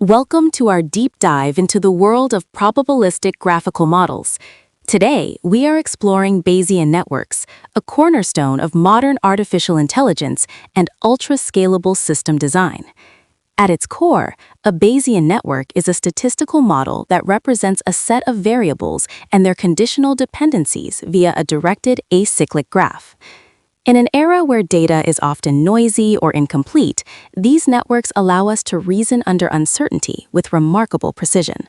Welcome to our deep dive into the world of probabilistic graphical models. Today, we are exploring Bayesian networks, a cornerstone of modern artificial intelligence and ultra-scalable system design. At its core, a Bayesian network is a statistical model that represents a set of variables and their conditional dependencies via a directed acyclic graph. In an era where data is often noisy or incomplete, these networks allow us to reason under uncertainty with remarkable precision.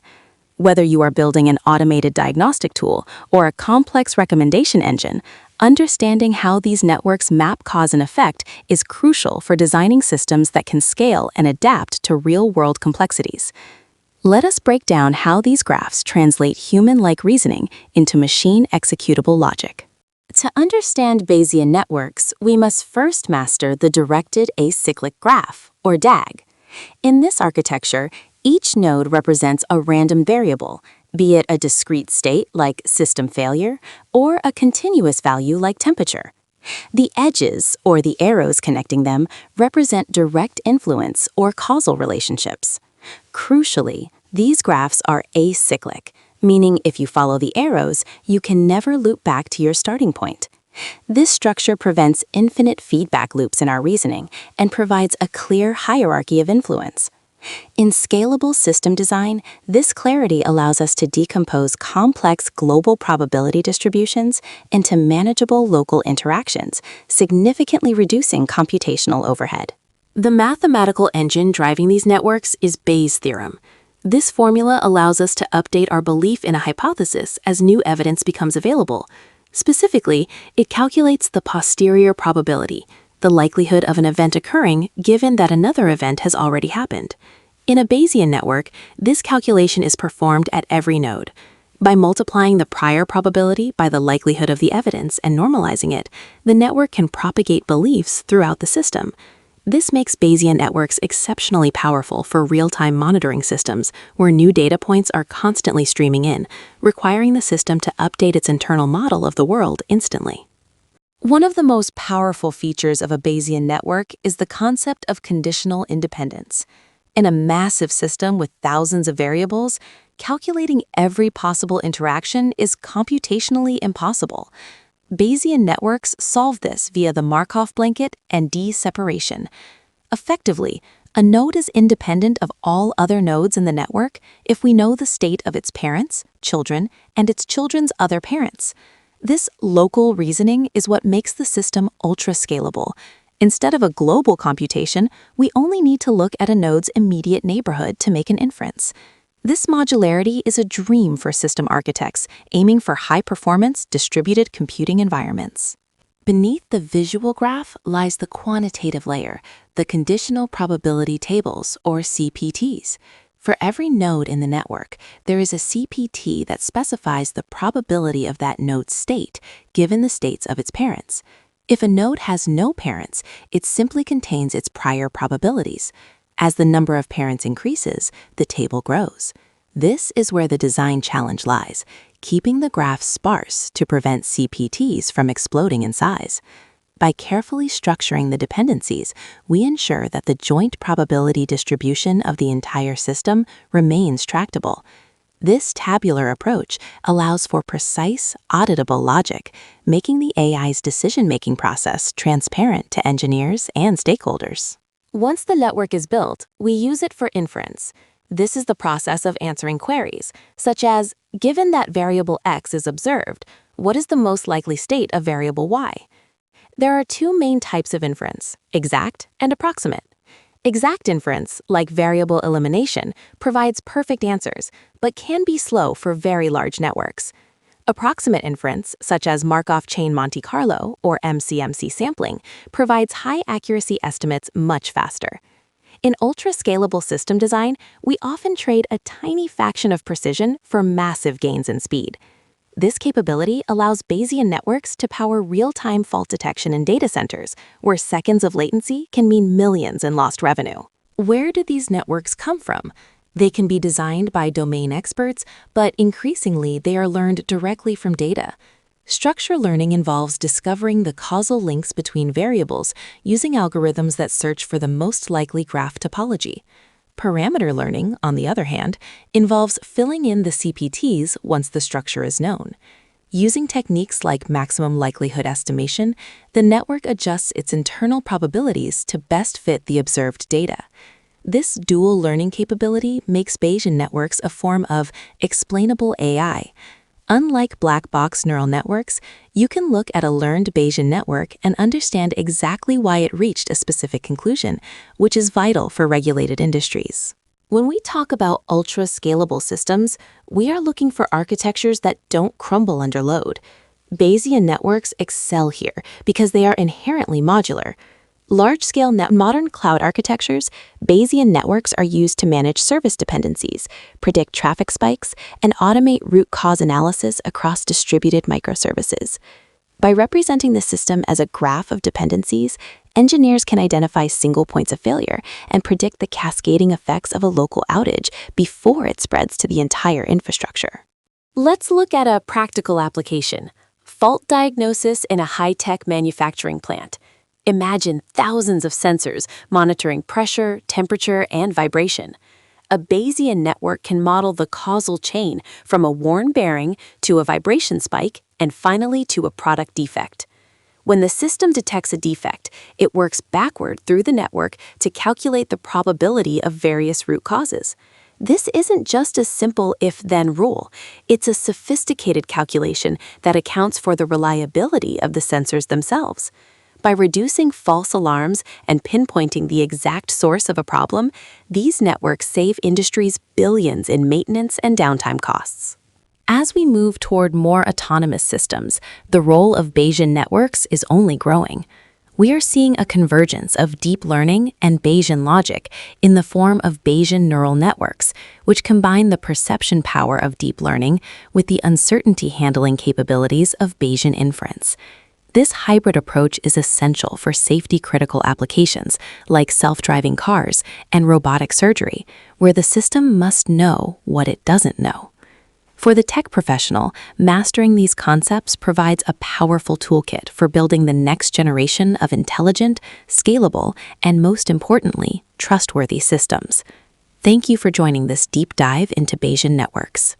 Whether you are building an automated diagnostic tool or a complex recommendation engine, understanding how these networks map cause and effect is crucial for designing systems that can scale and adapt to real-world complexities. Let us break down how these graphs translate human-like reasoning into machine-executable logic. To understand Bayesian networks, we must first master the directed acyclic graph, or DAG. In this architecture, each node represents a random variable, be it a discrete state like system failure, or a continuous value like temperature. The edges, or the arrows connecting them, represent direct influence or causal relationships. Crucially, these graphs are acyclic, meaning if you follow the arrows, you can never loop back to your starting point. This structure prevents infinite feedback loops in our reasoning and provides a clear hierarchy of influence. In scalable system design, this clarity allows us to decompose complex global probability distributions into manageable local interactions, significantly reducing computational overhead. The mathematical engine driving these networks is Bayes' theorem. This formula allows us to update our belief in a hypothesis as new evidence becomes available. Specifically, it calculates the posterior probability, the likelihood of an event occurring given that another event has already happened. In a Bayesian network, this calculation is performed at every node. By multiplying the prior probability by the likelihood of the evidence and normalizing it, the network can propagate beliefs throughout the system. This makes Bayesian networks exceptionally powerful for real-time monitoring systems where new data points are constantly streaming in, requiring the system to update its internal model of the world instantly. One of the most powerful features of a Bayesian network is the concept of conditional independence. In a massive system with thousands of variables, calculating every possible interaction is computationally impossible. Bayesian networks solve this via the Markov blanket and D-separation. Effectively, a node is independent of all other nodes in the network if we know the state of its parents, children, and its children's other parents. This local reasoning is what makes the system ultra-scalable. Instead of a global computation, we only need to look at a node's immediate neighborhood to make an inference. This modularity is a dream for system architects aiming for high-performance, distributed computing environments. Beneath the visual graph lies the quantitative layer, the conditional probability tables, or CPTs. For every node in the network, there is a CPT that specifies the probability of that node's state, given the states of its parents. If a node has no parents, it simply contains its prior probabilities. As the number of parents increases, the table grows. This is where the design challenge lies, keeping the graph sparse to prevent CPTs from exploding in size. By carefully structuring the dependencies, we ensure that the joint probability distribution of the entire system remains tractable. This tabular approach allows for precise, auditable logic, making the AI's decision-making process transparent to engineers and stakeholders. Once the network is built, we use it for inference. This is the process of answering queries, such as, given that variable x is observed, what is the most likely state of variable y? There are two main types of inference, exact and approximate. Exact inference, like variable elimination, provides perfect answers, but can be slow for very large networks. Approximate inference, such as Markov chain Monte Carlo or MCMC sampling, provides high-accuracy estimates much faster. In ultra-scalable system design, we often trade a tiny fraction of precision for massive gains in speed. This capability allows Bayesian networks to power real-time fault detection in data centers, where seconds of latency can mean millions in lost revenue. Where do these networks come from? They can be designed by domain experts, but increasingly they are learned directly from data. Structure learning involves discovering the causal links between variables using algorithms that search for the most likely graph topology. Parameter learning, on the other hand, involves filling in the CPTs once the structure is known. Using techniques like maximum likelihood estimation, the network adjusts its internal probabilities to best fit the observed data. This dual learning capability makes Bayesian networks a form of explainable AI. Unlike black box neural networks, you can look at a learned Bayesian network and understand exactly why it reached a specific conclusion, which is vital for regulated industries. When we talk about ultra-scalable systems, we are looking for architectures that don't crumble under load. Bayesian networks excel here because they are inherently modular. Large-scale modern cloud architectures, Bayesian networks are used to manage service dependencies, predict traffic spikes, and automate root cause analysis across distributed microservices. By representing the system as a graph of dependencies, engineers can identify single points of failure and predict the cascading effects of a local outage before it spreads to the entire infrastructure. Let's look at a practical application: fault diagnosis in a high-tech manufacturing plant. Imagine thousands of sensors monitoring pressure, temperature, and vibration. A Bayesian network can model the causal chain from a worn bearing to a vibration spike and finally to a product defect. When the system detects a defect, it works backward through the network to calculate the probability of various root causes. This isn't just a simple if-then rule. It's a sophisticated calculation that accounts for the reliability of the sensors themselves. By reducing false alarms and pinpointing the exact source of a problem, these networks save industries billions in maintenance and downtime costs. As we move toward more autonomous systems, the role of Bayesian networks is only growing. We are seeing a convergence of deep learning and Bayesian logic in the form of Bayesian neural networks, which combine the perception power of deep learning with the uncertainty handling capabilities of Bayesian inference. This hybrid approach is essential for safety-critical applications like self-driving cars and robotic surgery, where the system must know what it doesn't know. For the tech professional, mastering these concepts provides a powerful toolkit for building the next generation of intelligent, scalable, and most importantly, trustworthy systems. Thank you for joining this deep dive into Bayesian networks.